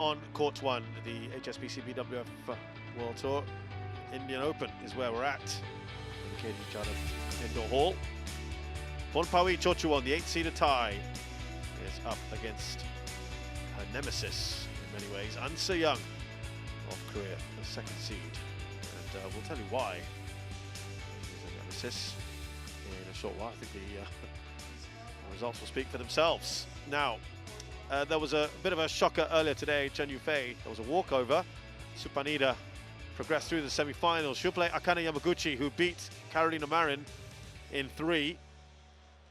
On court one, the HSBC BWF World Tour, Indian Open is where we're at. Indicating each other indoor hall. Pornpawee Chochuwong, the 8-seeder tie, is up against her nemesis in many ways, An Se-young of Korea, the second seed. And we'll tell you why she's a nemesis in a short while. I think the results will speak for themselves. Now, there was a bit of a shocker earlier today, Chen Yufei. There was a walkover. Supanida progressed through the semi-finals. She'll play Akane Yamaguchi, who beat Carolina Marin in 3.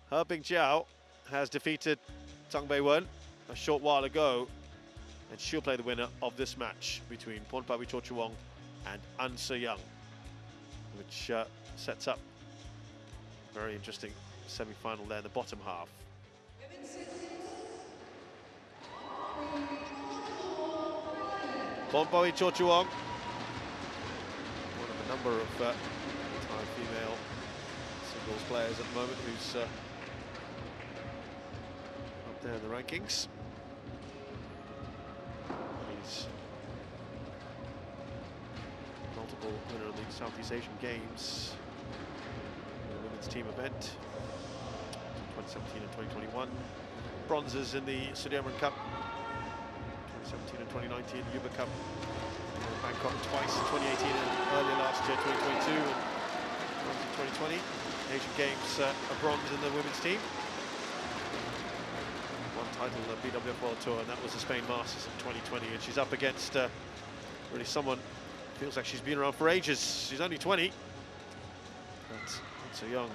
He Bingjiao has defeated Zhang Beiwen a short while ago, and she'll play the winner of this match between Pornpawee Chochuwong and An Se-young, which sets up a very interesting semi-final there in the bottom half. Pornpawee Chochuwong, one of a number of Thai female singles players at the moment who's up there in the rankings. She's multiple winner of the Southeast Asian Games in the women's team event 2017 and 2021. Bronzes in the Sudirman Cup 2017 and 2019, Yuba Cup in Bangkok twice in 2018 and earlier last year 2022, and bronze in 2020. Asian Games a bronze in the women's team. One title in the BWF World Tour, and that was the Spain Masters in 2020. And she's up against really someone who feels like she's been around for ages. She's only 20. That's so young.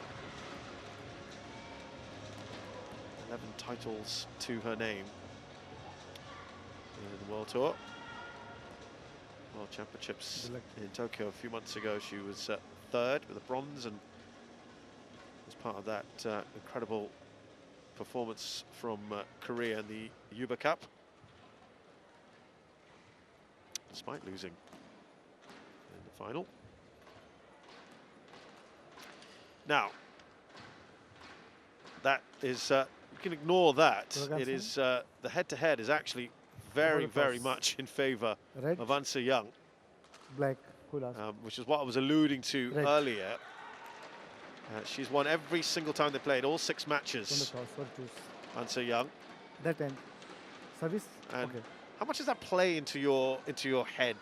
11 titles to her name in the World Tour. World Championships in Tokyo a few months ago. She was third with a bronze, and as part of that incredible performance from Korea in the Yuba Cup, despite losing in the final. Now, that is, you can ignore that. It is, the head-to-head is actually very, very much in favor of An Se-young, which is what I was alluding to earlier. She's won every single time they played, all 6 matches. An Se-young. That end. Service. And how much does that play into your head,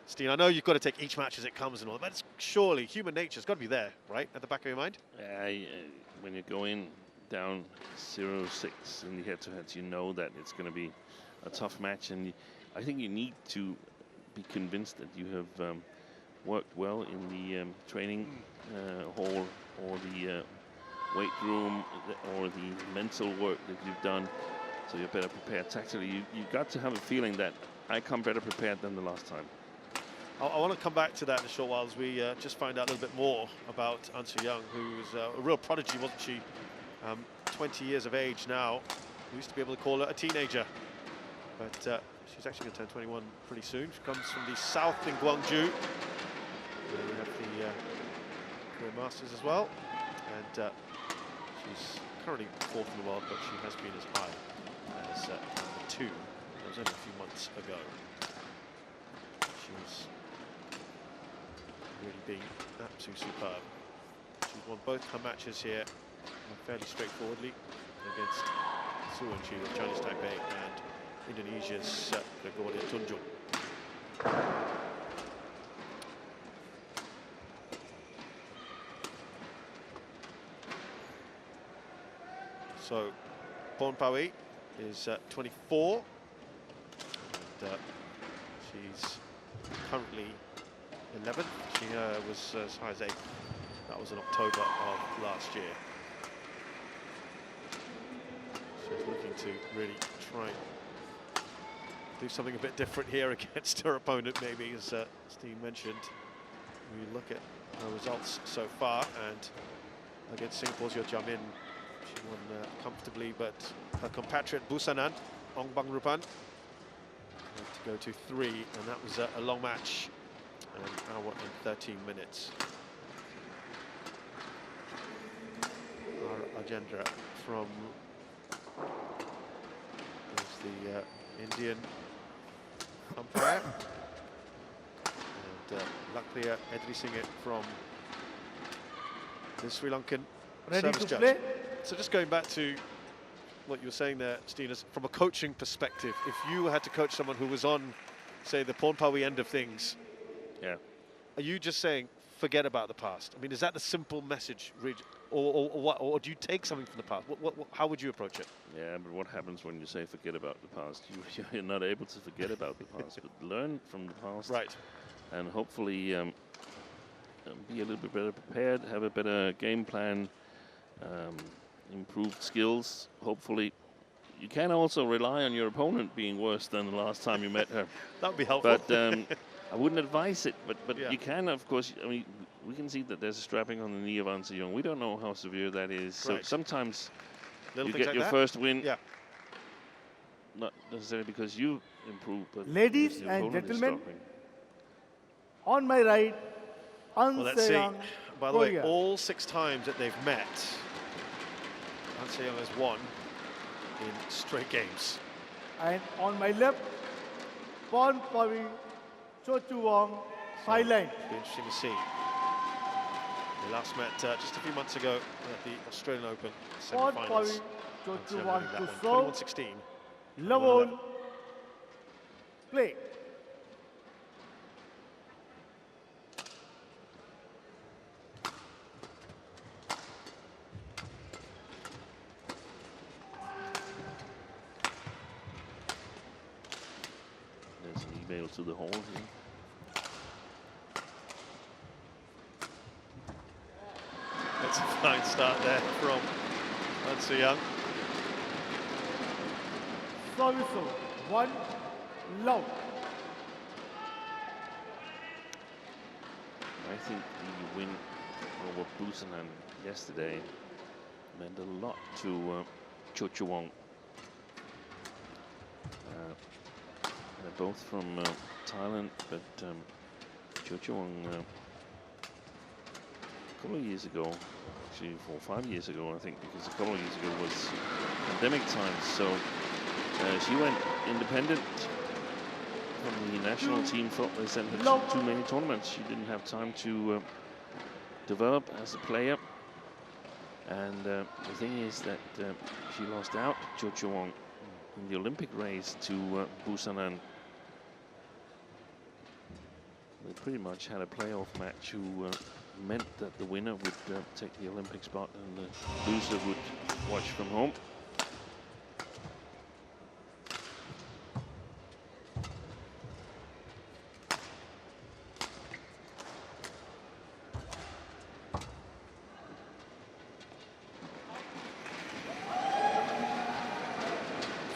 Steen? I know you've got to take each match as it comes and all, but it's surely human nature's got to be there, right, at the back of your mind. When you go in down 0-6 in the head-to-heads, you know that it's going to be a tough match, and I think you need to be convinced that you have worked well in the training hall, or the weight room, or the mental work that you've done, so you're better prepared tactically. You've got to have a feeling that I come better prepared than the last time. I want to come back to that in a short while as we just find out a little bit more about An Se-young, who was a real prodigy, wasn't she? 20 years of age now. We used to be able to call her a teenager, but she's actually going to turn 21 pretty soon. She comes from the south in Gwangju. We have the Korea Masters as well, and she's currently 4th in the world, but she has been as high as number 2. That was only a few months ago. She's really been absolutely superb. She's won both her matches here fairly straightforwardly against Suwon Chi of Chinese Taipei and Indonesia's Gregoria Tunjung. So Pornpawee is 24, and she's currently 11th. She was as high as 8th. That was in October of last year. She's looking to really try and do something a bit different here against her opponent, maybe, as Steve mentioned. We look at her results so far, and against Singapore's Yeo Jia Min, she won comfortably, but her compatriot Busanan, Ong Bang Rupan, had to go to 3, and that was a long match, an hour and 13 minutes. Our agenda from the Indian fair. And luckily addressing it from the Sri Lankan Ready service to judge. play? So just going back to what you were saying there, Stinas, from a coaching perspective, if you had to coach someone who was on, say, the Pornpawee end of things, Yeah. are you just saying, forget about the past? I mean, is that the simple message, or what? Or do you take something from the past? How would you approach it? Yeah, but what happens when you say forget about the past? You're not able to forget about the past, but learn from the past. Right. And hopefully be a little bit better prepared, have a better game plan, improved skills. Hopefully, you can also rely on your opponent being worse than the last time you met her. That would be helpful. But I wouldn't advise it. But Yeah. you can, of course. I mean, we can see that there's a strapping on the knee of An Se-young. We don't know how severe that is. So Right. sometimes Little you things get like your that? first win. Yeah. Not necessarily because you improve, but Ladies because the and opponent is gentlemen, dropping. On my right, An Well, let's see. Se-young, By the way, Korea. all 6 times that they've met, An Se-young has won in straight games. And on my left, Pornpawee Chochuwong, Thailand. It'll be interesting to see. They last met just a few months ago at the Australian Open semi-finals. Pornpawee An Se-young Chochuwong winning that to one, serve. 21-16. Level play. There's an email to the hall here. That's a fine start there from An Se-young. Service 1 love. I think the win over Busanan yesterday meant a lot to Chochuwong. They're both from Thailand, but Chochuwong a couple of years ago, actually 4 or 5 years ago, I think, because a couple of years ago was pandemic times, so she went independent from the national team. Thought they sent her to too many tournaments. She didn't have time to develop as a player. And the thing is that she lost out to Chochuwong in the Olympic race to Busanan. They pretty much had a playoff match who meant that the winner would take the Olympic spot and the loser would watch from home.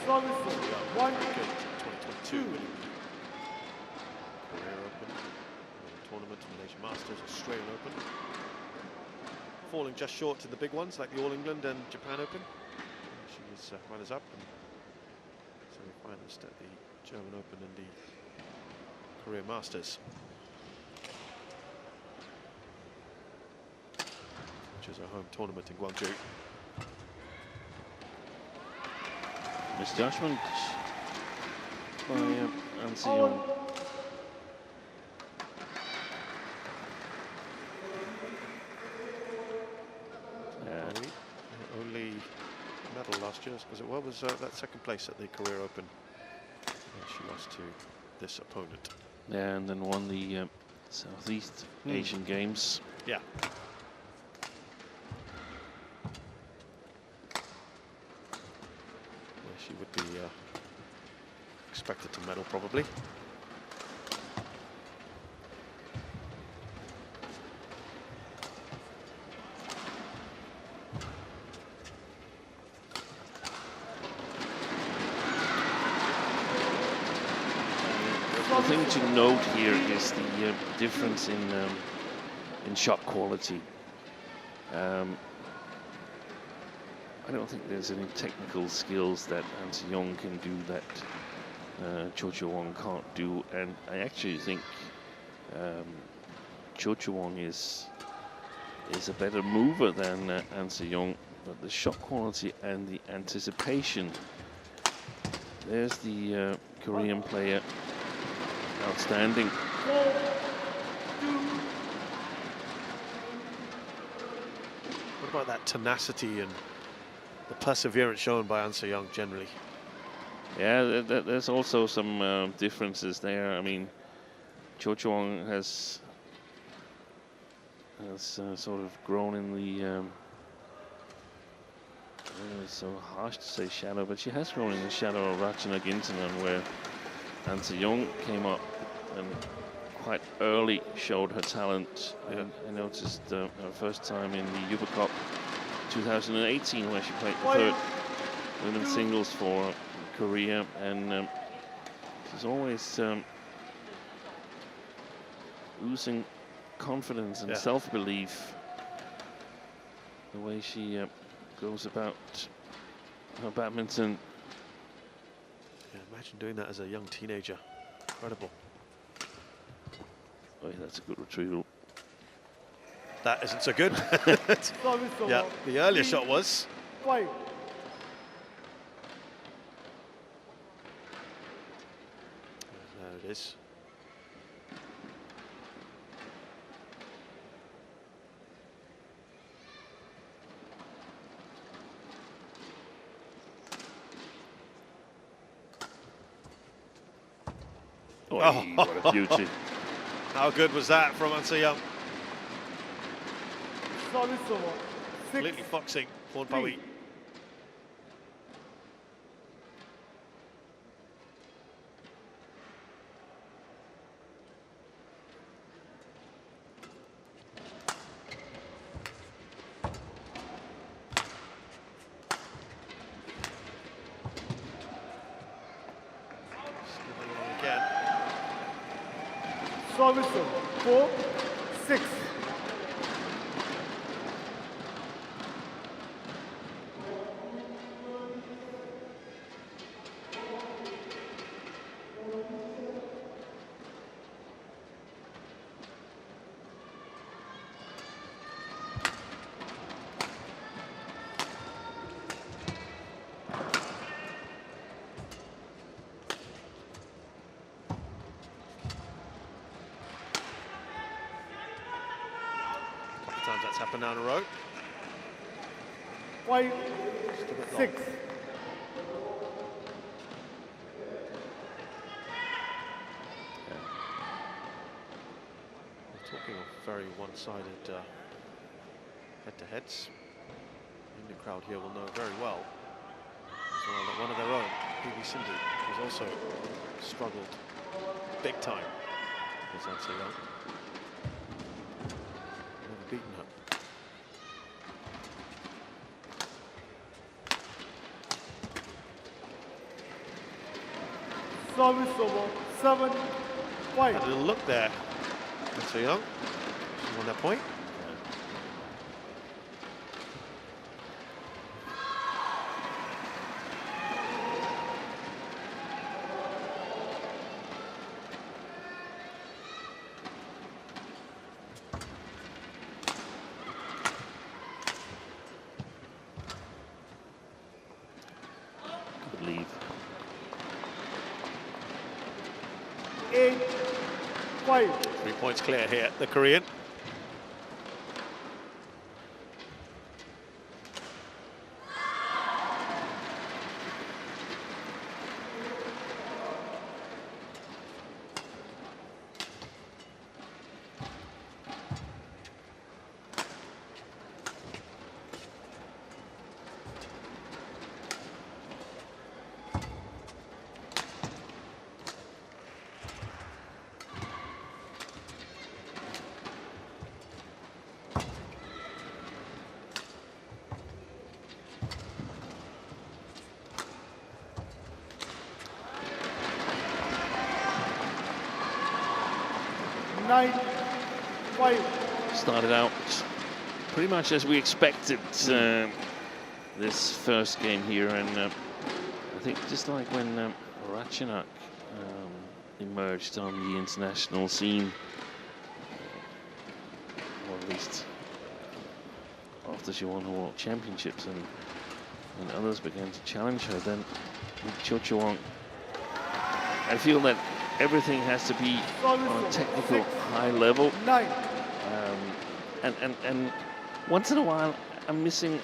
Service 1 2022 winning Career Open, tournament, Malaysia Masters, Australian Open. Falling just short to the big ones like the All England and Japan Open. She was runners-up and semi-finalist at the German Open and the Career Masters, which is a home tournament in Guangzhou. Misjudgment by An Se-young. Only medal last year, because it was that second place at the Career Open. And she lost to this opponent. Yeah, and then won the Southeast Asian Games. Yeah. She would be expected to medal probably. The thing to note here is the difference in shot quality. I don't think there's any technical skills that An Se-young can do that Chochuwong can't do, and I actually think Chochuwong is a better mover than An Se-young, but the shot quality and the anticipation. There's the Korean player outstanding. 4-2. What about that tenacity and the perseverance shown by An Se-young generally? Yeah, there's also some differences there. I mean, Chochuwong has sort of grown in the it's so harsh to say shadow, but she has grown in the shadow of Ratchanok Intanon, where An Se-young came up and quite early showed her talent. Yeah. I noticed her first time in the Yuba Cup 2018, where she played the third women's singles for Korea, and she's always losing confidence and self-belief the way she goes about her badminton. Yeah, imagine doing that as a young teenager. Incredible. Oh, yeah, that's a good retrieval. That isn't so good. Service over. Yeah, the earlier shot was. 5. There it is. Oh, what a beauty. How good was that from An Se-young? Service over. 6. Completely foxing Pornpawee. Again. Service over. 4-6. Times that's happened now in a row. 5-6. We're talking of very one-sided head-to-heads. The crowd here will know very well as well that one of their own, PV Sindhu, has also struggled big time against An Se-young. Never beaten her. Service over. 7-5. Had a little look there. An Se-young. She won that point. Good lead. 8-5. 3 points clear here, the Korean. Nine, 5. Started out pretty much as we expected this first game here, and I think just like when Ratchanok emerged on the international scene, or at least after she won the World Championships and others began to challenge her, then with Chochuwong, I feel that everything has to be on a technical high level. 9. And once in a while, I'm missing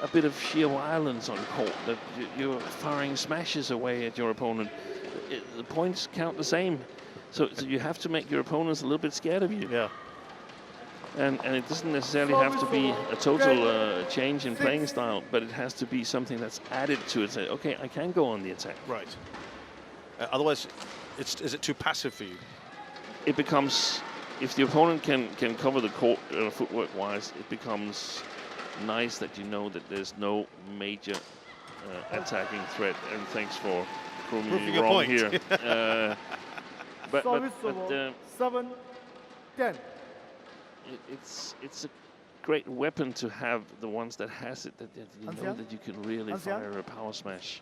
a bit of sheer violence on court, that you're firing smashes away at your opponent. The points count the same. So you have to make your opponents a little bit scared of you. Yeah. And it doesn't necessarily have to be a total change in playing style, but it has to be something that's added to it. Say, okay, I can go on the attack. Right. Otherwise, is it too passive for you? It becomes, if the opponent can cover the court footwork-wise, it becomes nice that you know that there's no major attacking threat. And thanks for proving me wrong here. but 7, 10. It's a great weapon to have, the ones that has it, that you know that you can really fire a power smash.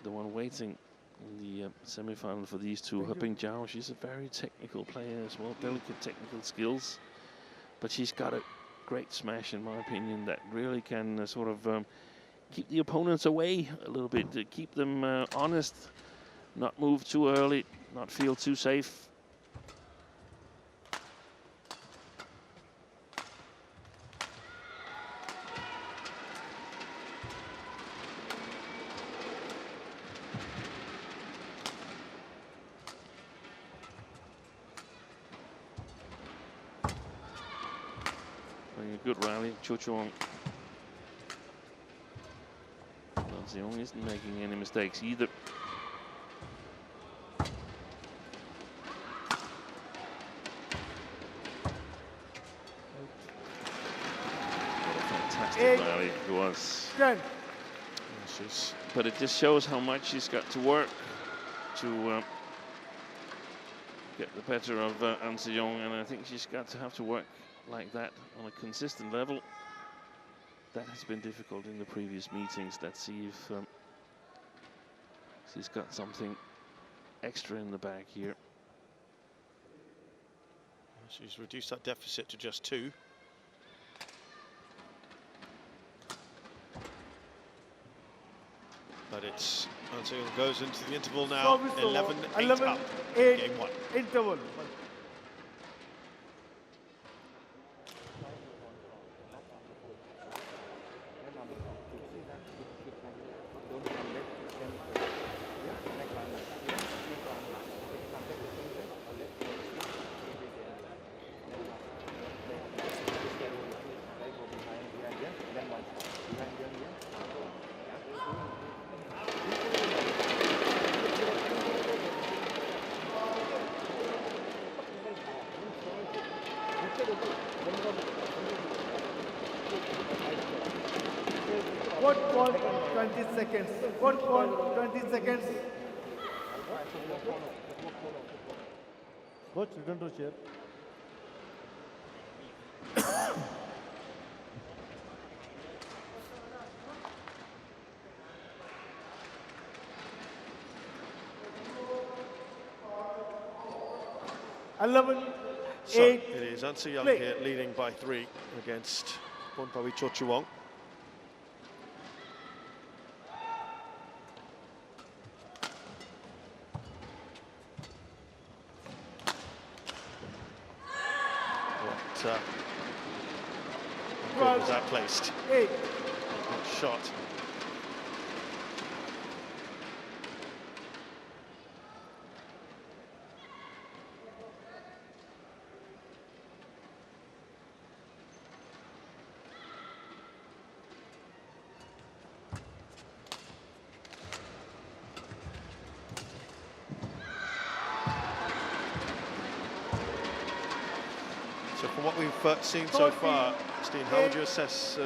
The one waiting in the semi-final for these two, Heping Zhao, she's a very technical player as well, delicate technical skills, but she's got a great smash, in my opinion, that really can sort of keep the opponents away a little bit, to keep them honest, not move too early, not feel too safe. A good rally, Chochuwong. Zeong isn't making any mistakes either. Fantastic rally it was. 10. But it just shows how much she's got to work to get the better of An Se-young, and I think she's got to have to work like that on a consistent level. That has been difficult in the previous meetings. Let's see if she's got something extra in the bag here. She's reduced that deficit to just 2. But it's An Se-young goes into the interval now. 11-8 up. 8. Game 1. Interval. One point 20 seconds. 1.20 seconds. Coach, return to chair. So it is An Se-young here leading by 3 against Pornpawee Chochuwong. What was that placed? 8. Good shot. So from what we've seen so far, Steen, how would you assess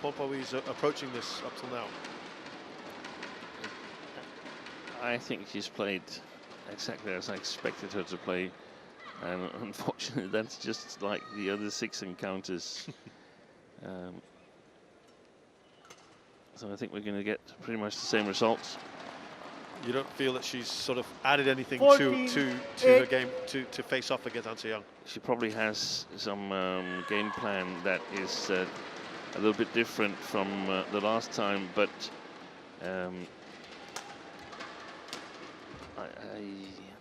Pornpawee's approaching this up till now? I think she's played exactly as I expected her to play, and unfortunately that's just like the other 6 encounters. So I think we're going to get pretty much the same results. You don't feel that she's sort of added anything to her game to face off against An Se-young? She probably has some game plan that is a little bit different from the last time, but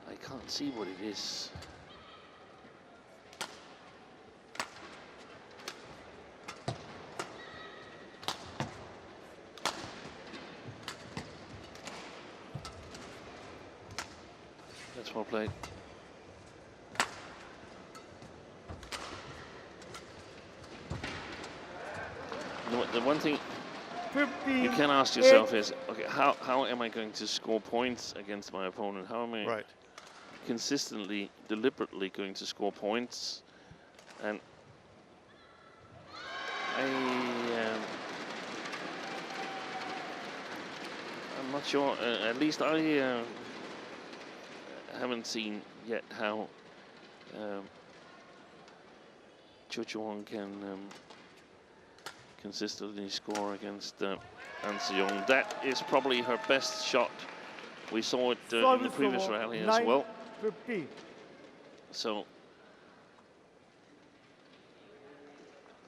I can't see what it is. That's well played. The one thing 15, you can ask yourself is, okay, how am I going to score points against my opponent? How am I consistently, deliberately going to score points? And I'm not sure. At least I haven't seen yet how Chochuwong can consistently score against An Se-young. That is probably her best shot. We saw it in the previous rally as well. 9-50. So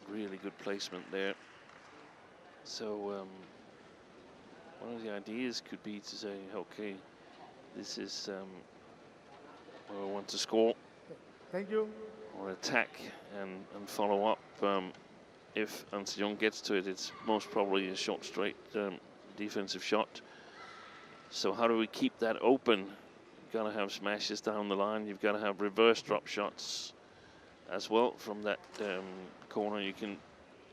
really good placement there. So one of the ideas could be to say, okay, this is where I want to score. Thank you. Or attack and follow up. If An Se-young gets to it, it's most probably a short, straight defensive shot. So how do we keep that open? You've got to have smashes down the line. You've got to have reverse drop shots as well from that corner. You can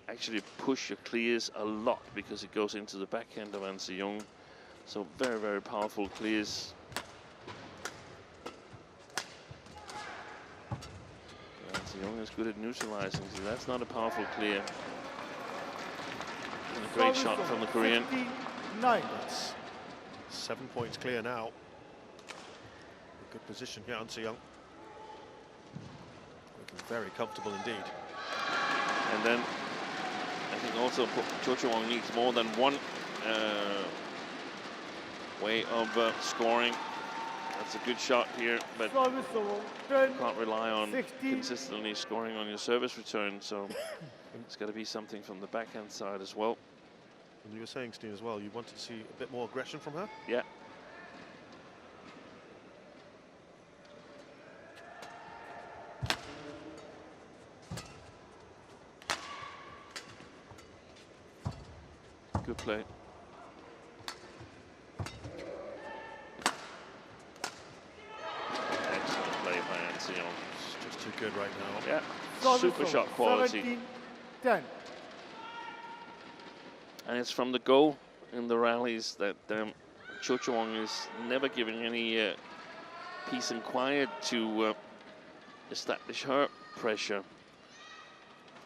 actually push your clears a lot because it goes into the backhand of An Se-young. So very, very powerful clears. Young is good at neutralizing, so that's not a powerful clear. And a great shot from the Korean. 59. That's 7 points clear now. A good position here, An Se-young. Looking very comfortable indeed. And then I think also Chochuwong needs more than one way of scoring. That's a good shot here, but can't rely on 60. consistently scoring on your service return, so it's got to be something from the backhand side as well. And you were saying, Steve, as well, you wanted to see a bit more aggression from her? Yeah. Good play. Just too good right now. Yeah, super shot quality. 17-10. And it's from the go in the rallies that Chochuwong is never giving any peace and quiet to establish her pressure.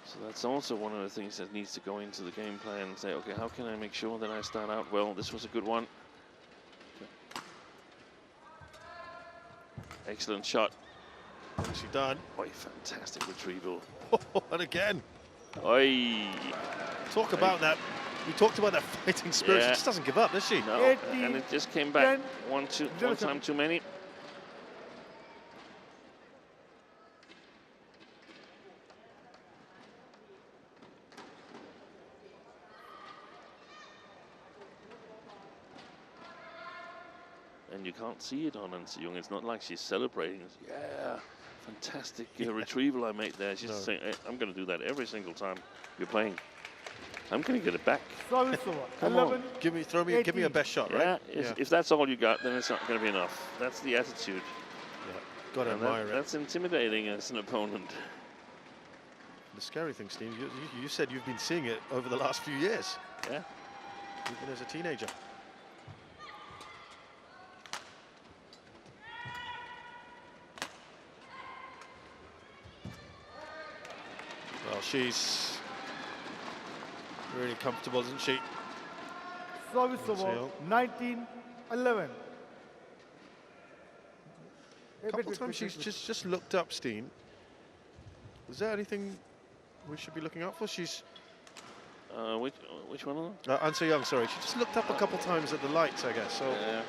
So that's also one of the things that needs to go into the game plan and say, okay, how can I make sure that I start out well? This was a good one. Excellent shot. Nicely done. Boy, fantastic retrieval. And again. Oi. Talk about that. We talked about that fighting spirit. She just doesn't give up, does she? No, and it just came back one time too many. And you can't see it on An Se-young. It's not like she's celebrating. Yeah, fantastic retrieval I made there. She's saying, hey, I'm going to do that every single time you're playing. I'm going to get it back. Come on, give me a best shot, right? If that's all you got, then it's not going to be enough. That's the attitude. Yeah, got to admire it. That's intimidating as an opponent. The scary thing, Steve, you said you've been seeing it over the last few years. Yeah. Even as a teenager. Well, she's really comfortable, isn't she? Service over 19-11. A couple of times she's just looked up, Steen. Is there anything we should be looking out for? She's which one of them? An Se-young, sorry. She just looked up a couple times at the lights, I guess. So. Yeah.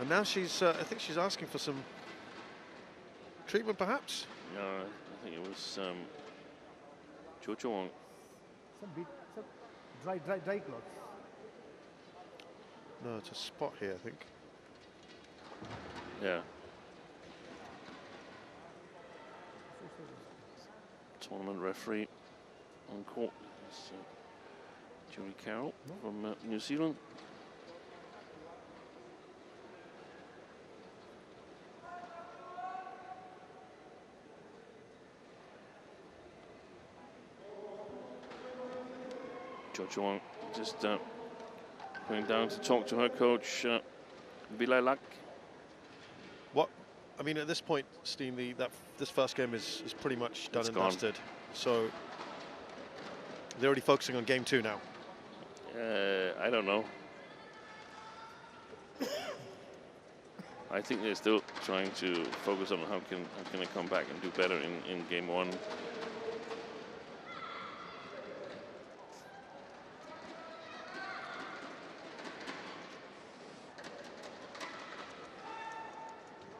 And now she's, I think she's asking for some treatment, perhaps. No, I think it was Chochuwong. Some dry cloth. No, it's a spot here, I think. Yeah. Tournament referee on court is Julie Carroll from New Zealand. Chochuwong just going down to talk to her coach, Vilalak. What? I mean, at this point, Steen, this first game is pretty much done and dusted. So they're already focusing on game 2 now. I don't know. I think they're still trying to focus on how can I come back and do better in game 1.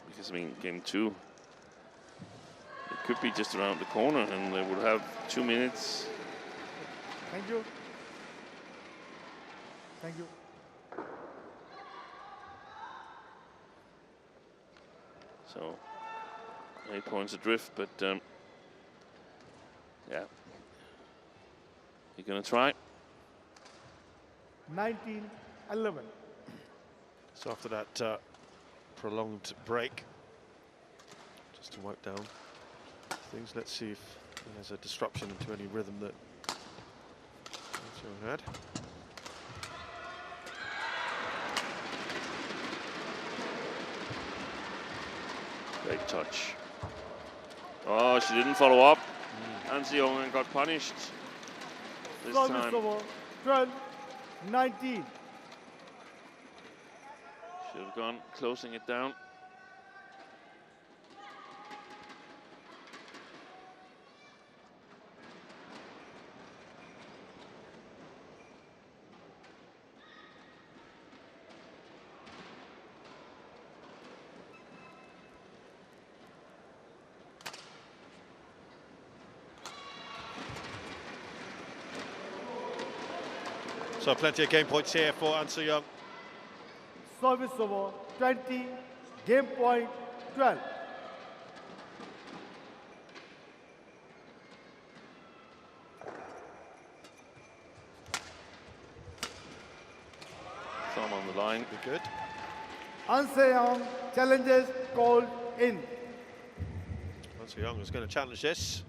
Because I mean, game 2, it could be just around the corner, and they would have 2 minutes. Thank you. Thank you. So 8 points adrift, but yeah, you're gonna try. 19-11. So after that prolonged break, just to wipe down things, let's see if there's a disruption into any rhythm that Chochuwong had. Great touch. Oh, she didn't follow up. And Seong got punished this time. 12-19. Should have gone closing it down. So plenty of game points here for An Se-young. Service over 20, game point 12. Thumb on the line. Be good. An Se-young challenges called in. An Se-young is going to challenge this.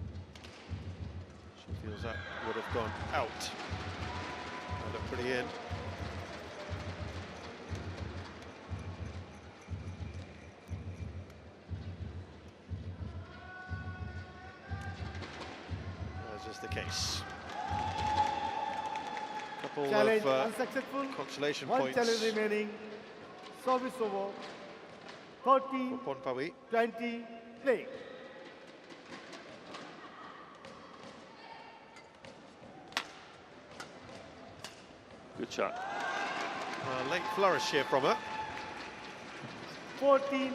She feels that would have gone out. That looked pretty in. As is the case. Couple Challenge of unsuccessful. consolation One points challenge remaining. Service over 30, for Pornpawee. 20, play. Good shot. Late flourish here from her. 14,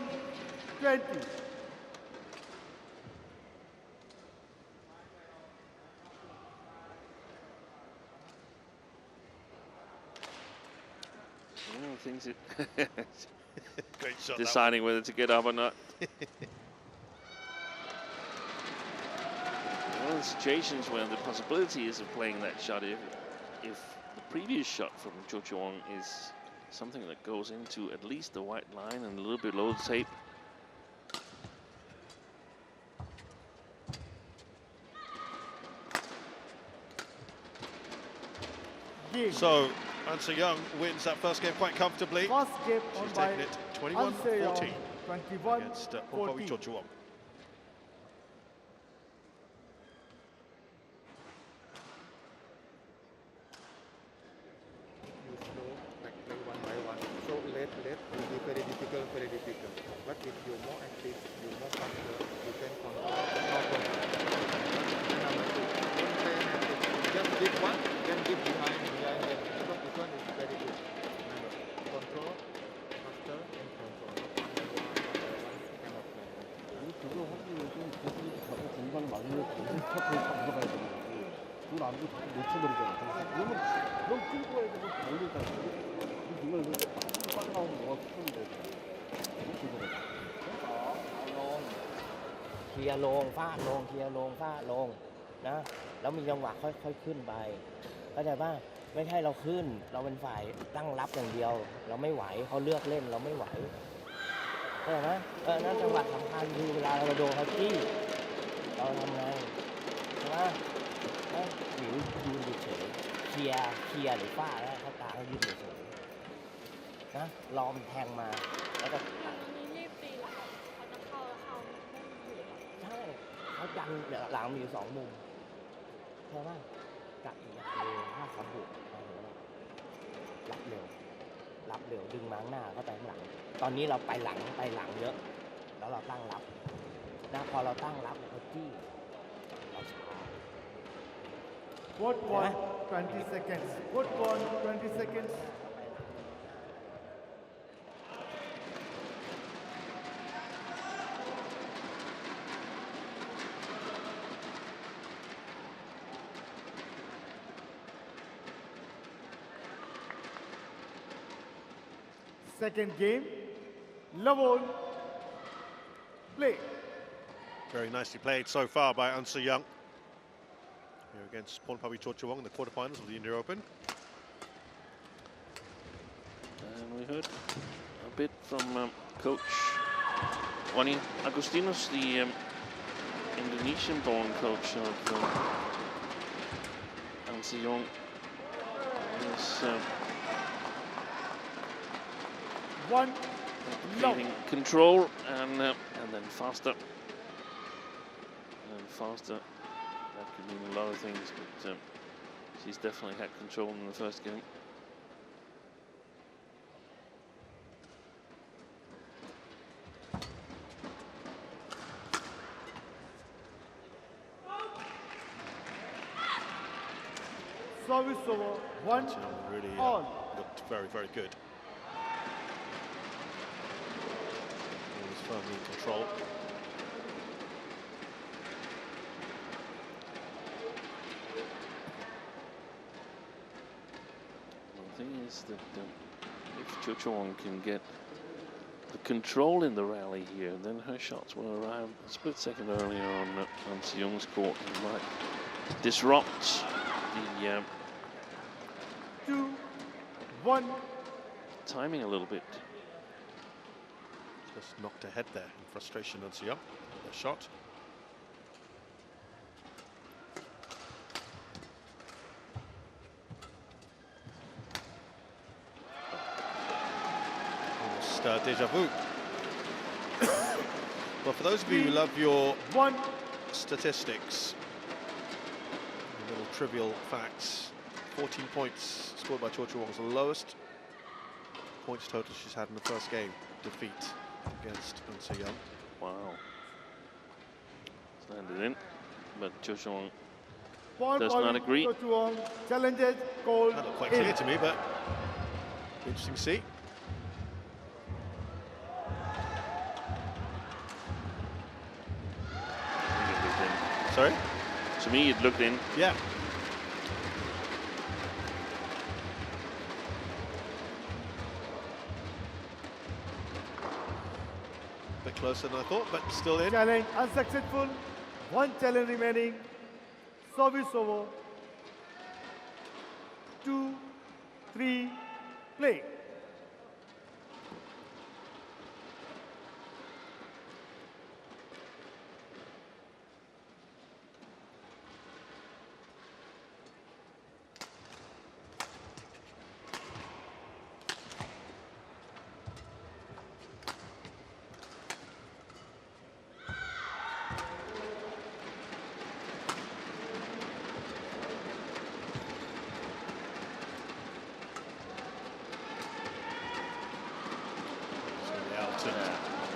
20. Things it Great shot. deciding whether to get up or not. One of the situations where the possibility is of playing that shot if the previous shot from Chochuwong is something that goes into at least the white line and a little bit below the tape. So An Se-young wins that first game quite comfortably. First game on She's by taken it An Se-young, 21-14 against 21-14. Pornpawee Chochuwong. You slow, like play one by one. So late will be very difficult. But if you're more active, you're more faster, you can control. No problem. And number 2, don't play active. Just give one, then give behind. Because this one is very good. Remember, control, faster, and control. Not one by one, cannot play. 그거 확실히 좀 계속 자꾸 공간을 막으면 계속 스타트에 들어가야 되는 거고 그걸 안 하고 자꾸 놓쳐버리잖아. 그러면 그럼 끌고 와야 되고 걸리니까 그걸 빠져나오면 뭐가 큰데 ลียร์ลงฟาดลงเคลียร์ลงฟาดลงนะแล้วมีจังหวะค่อยๆขึ้นไปเข้าใจป่ะไม่ใช่เราขึ้นเราเป็นฝ่ายตั้งรับอย่างเดียว เราไม่ไหวเขาเลือกเล่นเราไม่ไหวเข้าใจไหมนั่นจังหวะสำคัญคือเวลาเราโดนเขาจี้เราทำไงใช่ไหมหรือยืนเฉยเคลียร์หรือฟาดแล้วเขาตาเขายืนเฉยนะรอมันแทงมาแล้วก็ รีบตีแล้วเขาจะเข้าแล้วเขาไม่อยู่ ใช่เขาจังเนี่ยหลังมีอยู่2 มุมใช่ไหมกัดอีกอย่างเร็วถ้าเขาบุกรับเร็วดึงมาข้างหน้าก็ไปข้างหลังตอนนี้เราไปหลังเยอะแล้วเราตั้งรับนะพอเราตั้งรับเขาจี้เราช้า Court 1, 20 seconds. Court 1, 20 seconds. Second game, level, play. Very nicely played so far by An Se-young here against Pornpawee Chochuwong in the quarterfinals of the India Open. And we heard a bit from coach Wani Agustinus, the Indonesian-born coach of An Se-young. One, Creating control and then faster. And faster. That could mean a lot of things, but she's definitely had control in the first game. service over, 1 Se-young really all. looked very, very good. He was firmly in control. The thing is that if Chochuwong can get the control in the rally here, then her shots will arrive a split second earlier on Se-young's court and might disrupt the 2, 1. timing a little bit. Just knocked ahead there in frustration on Se-young. That shot. Almost deja vu. Well, for those of you who love your 1. statistics, little trivial facts, 14 points scored by Chochuwong's the lowest points total she's had in the first game defeat against An Se-young. Wow. It's landed in, but Chochuwong does not agree. Chochuwong challenges called That looked quite in. clear to me, but interesting to see. I think it looked in. Sorry? To me, it looked in. Yeah. Bit closer than I thought, but still in. Challenge unsuccessful. 1 challenge remaining. Service over. 2, 3, play.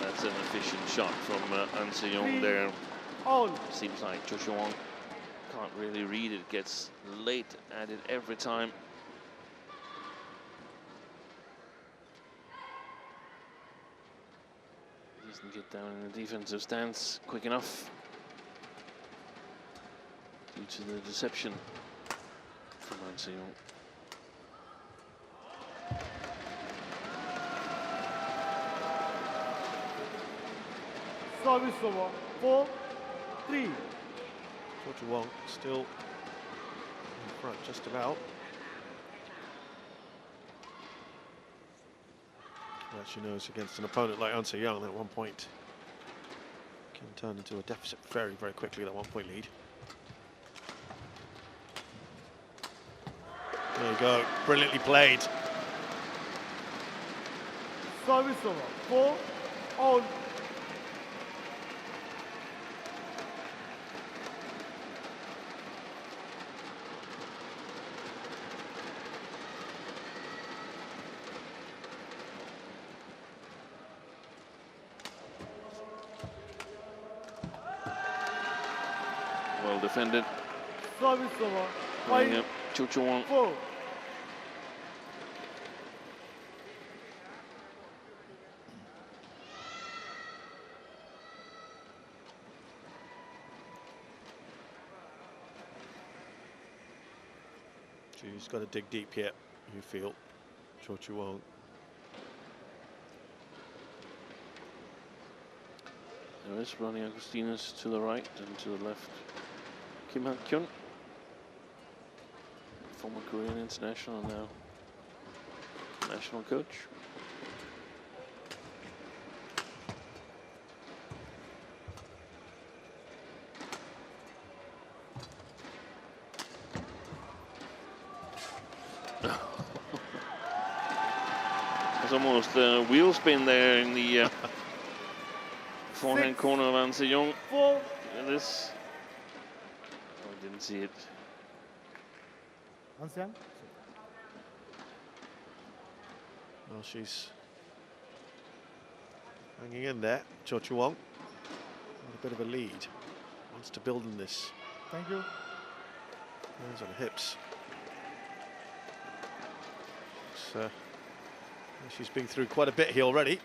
That's an efficient shot from An Se-young there. All. Seems like Chochuwong can't really read it, gets late at it every time. Doesn't get down in the defensive stance quick enough due to the deception from An Se-young. Service over. 4, 3. Chochuwong still in front, just about. Well, she knows against an opponent like An Se-young, at one point can turn into a deficit very, very quickly, that 1-point lead. There you go, brilliantly played. Service over. 4 all. Well defended. Service over. Playing 5 up Chochuwong. 4. She's got to dig deep here, you feel, Chochuwong. There is Ronnie Augustinus to the right and to the left Kim Han-kyun, former Korean international, now national coach. There's almost a wheel spin there in the forehand corner of An Se-young. 4. Look at this. Oh, I didn't see it. An Se-young. Well, she's hanging in there, Chochuwong. A bit of a lead. Wants to build on this. Thank you. Hands on hips. She's been through quite a bit here already.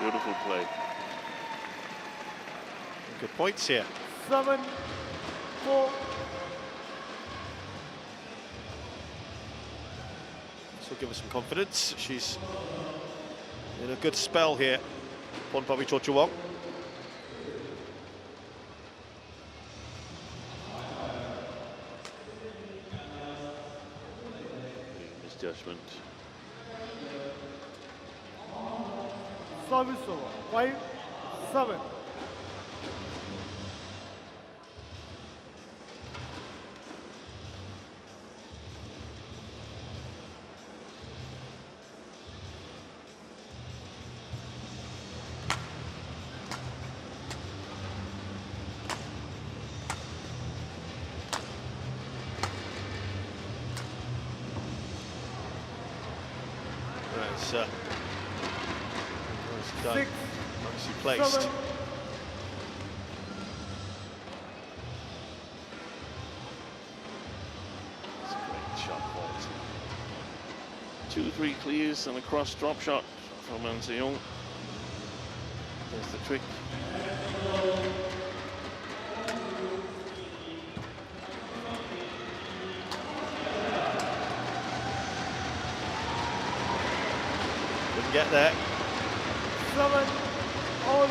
Beautiful play. Good points here. 7 4. This will give her some confidence. She's in a good spell here, Pornpawee Chochuwong. Misjudgment. Service over. 5 7. That's nicely done, 6 nicely placed. 7. It's a great shot quality. 2-3 clears and a cross drop shot from An Se-young. There's the trick. Couldn't get there. 7 all.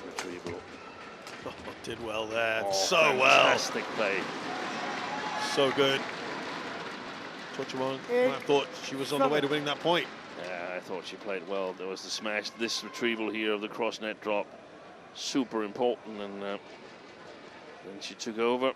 Retrieval. Oh, did well there. Oh, So well. Fantastic play. So good. Chochuwong might have thought she was on the way to winning that point. Yeah, I thought she played well. There was the smash. This retrieval here of the cross net drop, super important, and then she took over.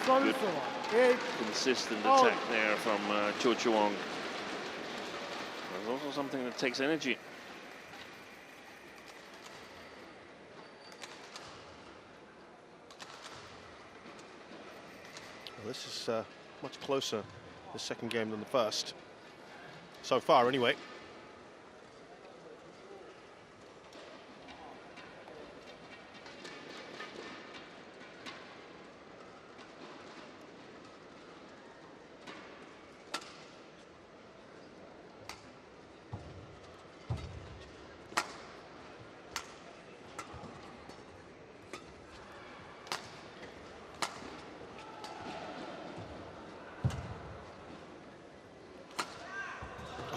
Service Good. over. 8. Consistent Out. attack there from Chochuwong. There's also something that takes energy. Well, this is much closer, the second game, than the first. So far, anyway.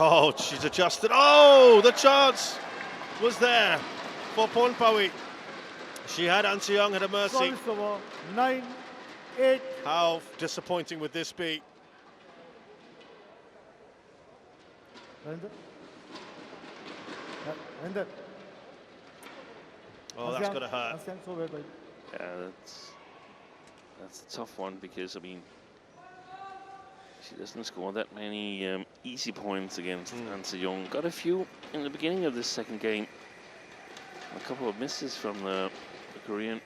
Oh, she's adjusted. Oh, the chance was there for Pornpawee. She had An Se-young at her mercy. Service over. 9. 8. How disappointing would this be? Render. Oh, that's got to hurt. So well played. Yeah, that's a tough one because, I mean, she doesn't score that many easy points against An Se-young. Got a few in the beginning of this second game. A couple of misses from the Korean.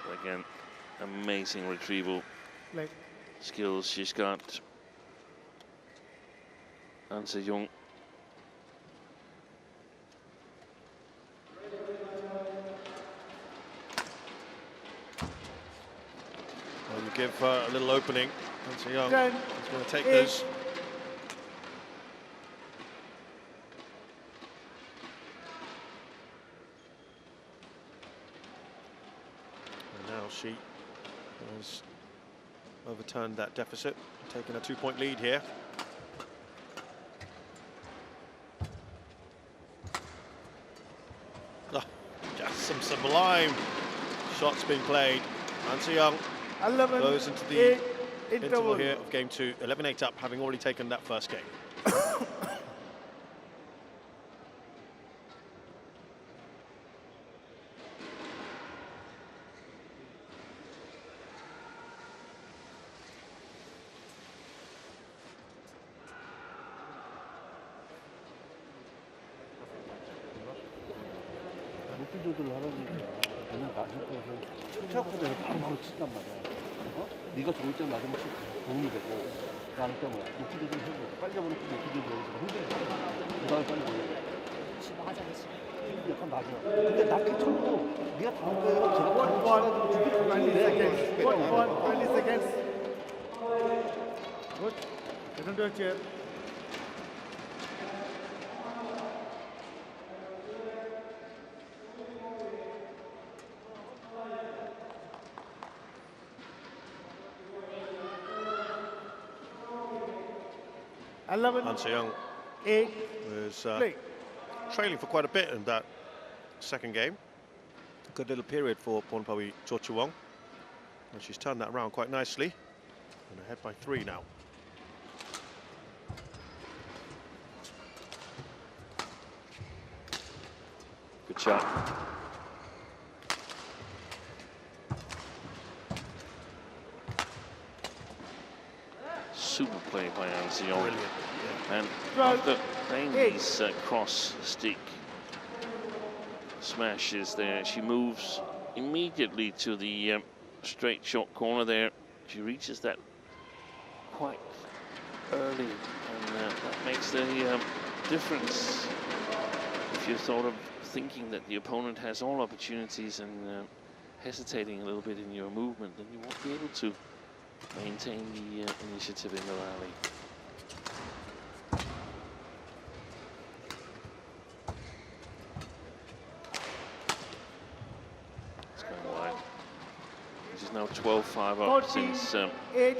But again, amazing retrieval Play. skills she's got. An Se-young. Well, you give her a little opening. An Se-young 10. is going to take 8. those. And now she has overturned that deficit, taking a 2-point lead here. Oh, just some sublime shots being played. An Se-young 11. goes into the 8. interval here of game 2, 11-8 up, having already taken that first game. 높이 조절을 하라니까 너는 낮은 곳에서 착착하게 바로 친단 말이야. 어? 네가 좋을 때 맞으면 도움이 되고 나는 때문에 높이 조절 해보고 빨리 잡아놓고 높이 조절해서 힘들어. 그 다음에 빨리 올려. 약간 낮아. 근데 낮게 쳐도 네가 다른 거예요. 제가 다른 20 seconds. Good one. 20 seconds. Good. Return to your chair. An Se-young 8. was Play. trailing for quite a bit in that second game. Good little period for Pornpawee Chochuwong. And she's turned that around quite nicely. And ahead by 3 now. Good shot. Super play by An Se-young. Brilliant. And 12, after playing 8. these cross stick smashes there, she moves immediately to the straight short corner there. She reaches that quite early, and that makes the difference. If you're sort of thinking that the opponent has all opportunities and hesitating a little bit in your movement, then you won't be able to maintain the initiative in the rally. It's going wide. This is now 12-5 up 14, since 8.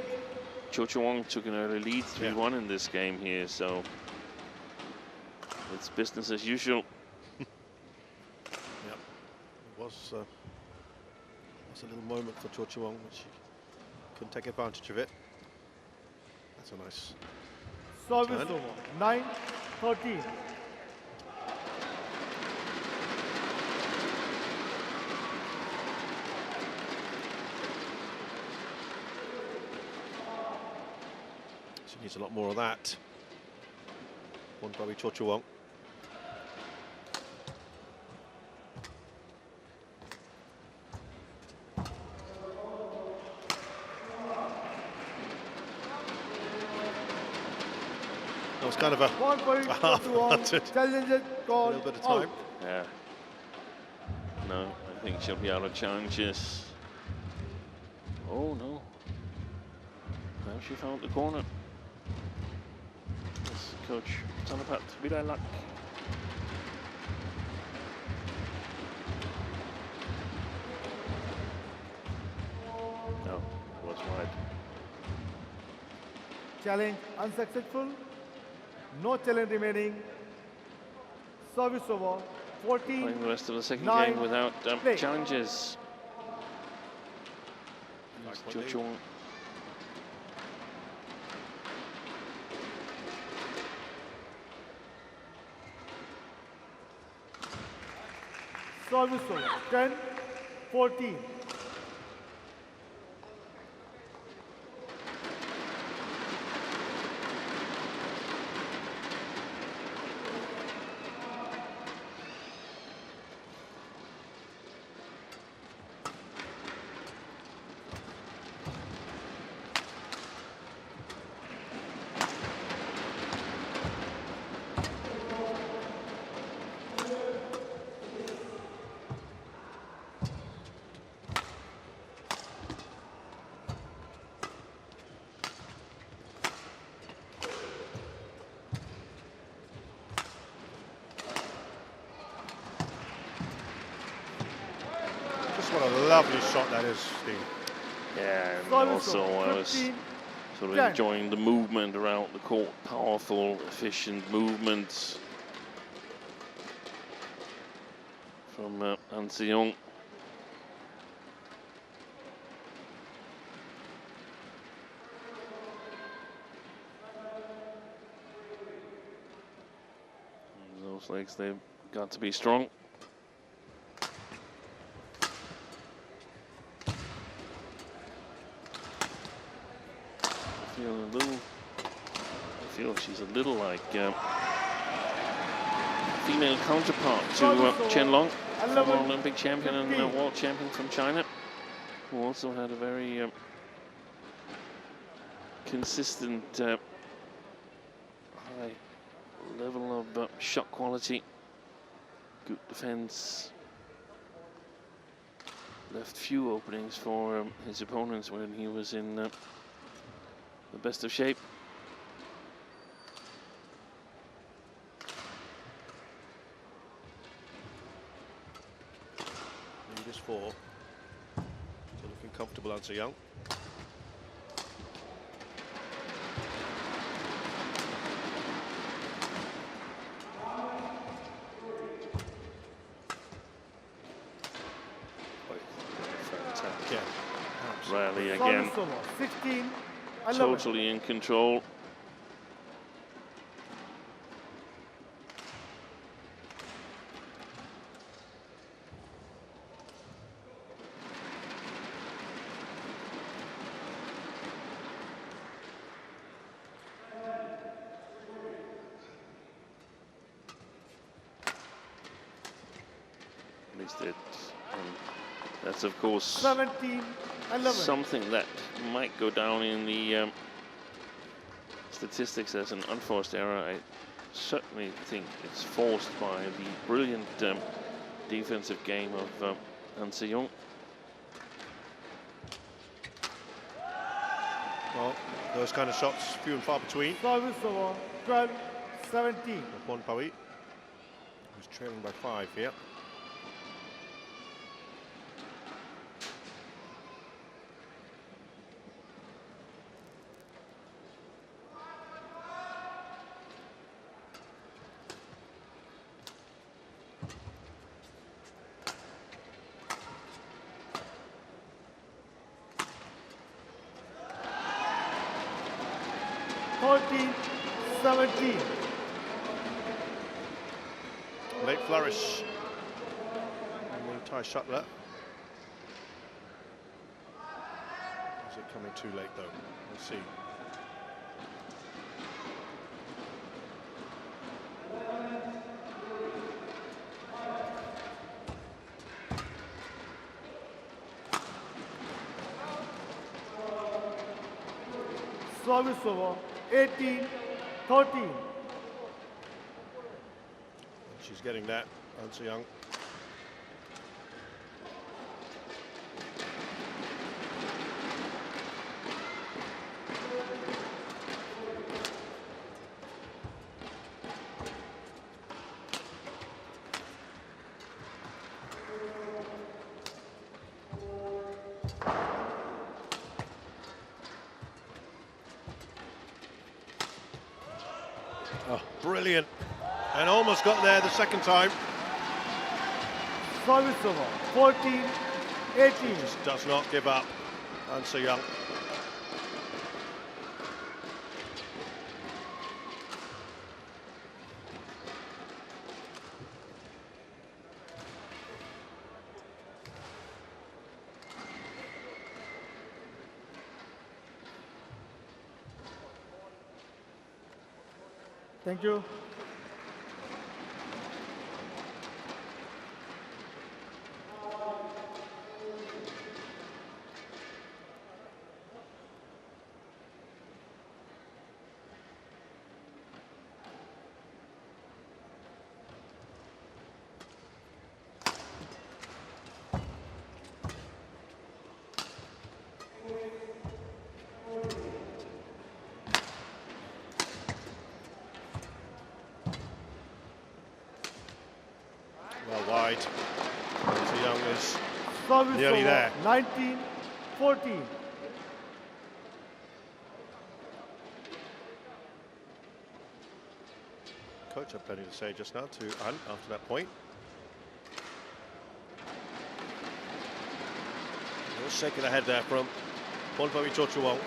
Chochuwong took an early lead, 3-1 in this game here, so it's business as usual. Yep. It was a little moment for Chochuwong, but she couldn't take advantage of it. That's a nice Service turn. over. 9-13. She needs a lot more of that. Pornpawee Chochuwong. That was kind of a half-hearted, Challenges a called little bit of out. time. Yeah. No, I think she'll be out of challenges. Oh no. Now she found the corner. Yes, coach Tanapat, Vidai luck. No, it was wide. Challenge unsuccessful. No challenge remaining. Service over. 14. Playing the rest of the second 9, game without play. challenges. Chochuwong. Service over. 10, 14. Just what a lovely shot that is, Steve. Yeah, and Service also over. I was 15, sort of 10. enjoying the movement around the court. Powerful, efficient movements from An Se-young. Those legs, they've got to be strong. I feel she's a little like female counterpart to Chen Long, former Olympic champion and world champion from China, who also had a very consistent high level of shot quality, good defense, left few openings for his opponents when he was in the best of shape. Lead is 4. Still looking comfortable, An Se-young. Yeah. Rally again, Service over. 16, 11. totally in control. At least it, that's of course 17, 11. something that might go down in the statistics as an unforced error. I certainly think it's forced by the brilliant defensive game of An Se-young. Well, those kind of shots, few and far between. Service over. 12, 17. Pornpawee, who's trailing by 5 here. Late flourish. And the Thai shutler. Is it coming too late though? We'll see. Service over 18-13. She's getting that, An Se-young. Oh, brilliant. And almost got there the second time. Service over 14-18. Just does not give up, An Se-young. Thank you. Well wide. An Se-young is Service nearly over there. 19-14. Coach had plenty to say just now to An after that point. A little shake of the head there from Pornpawee Chochuwong.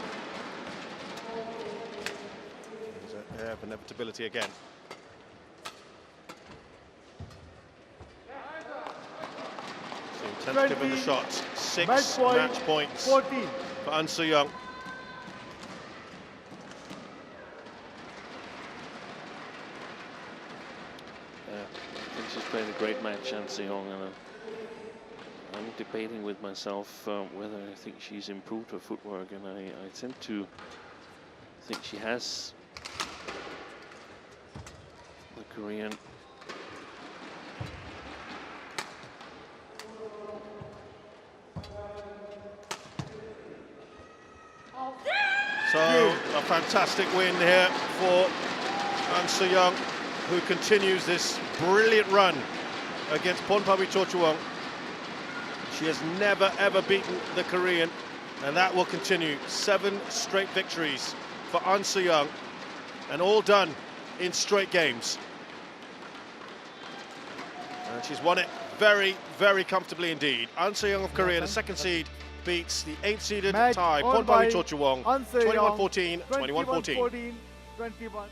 There's an air of inevitability again. So tentative in the 20, shots. 6 match match points 14. for An Se-young. I think she's played a great match, An Se-young, and I'm debating with myself whether I think she's improved her footwork, and I tend to think she has. The Korean. So a fantastic win here for An Se-young, who continues this brilliant run against Pornpawee Chochuwong. She has never ever beaten the Korean, and that will continue. 7 straight victories for An Se-young, and all done in straight games. And she's won it very, very comfortably indeed. An Se-young of Korea, the second seed, beats the 8th-seeded Match Thai won Pornpawee by Chochuwong, An Se-young, 21-14, 21-14. 21-14, 21.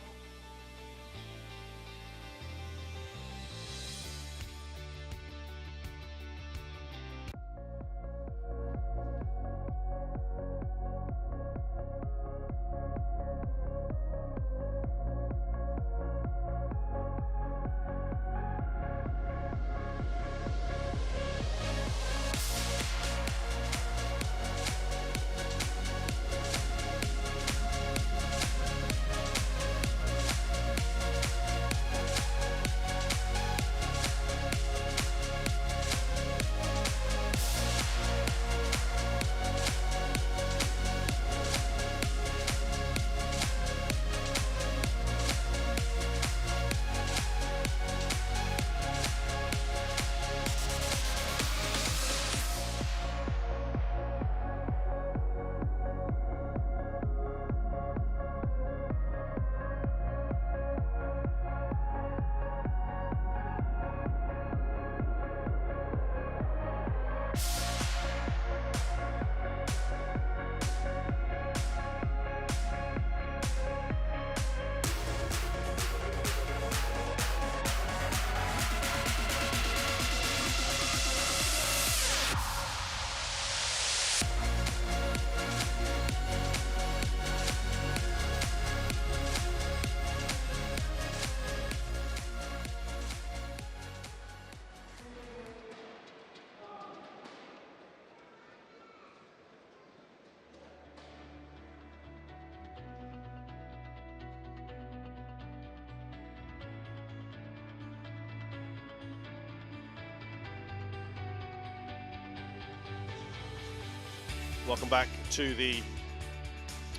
Welcome back to the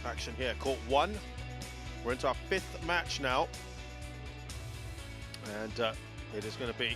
action here. Court 1. We're into our 5th match now. And it is going to be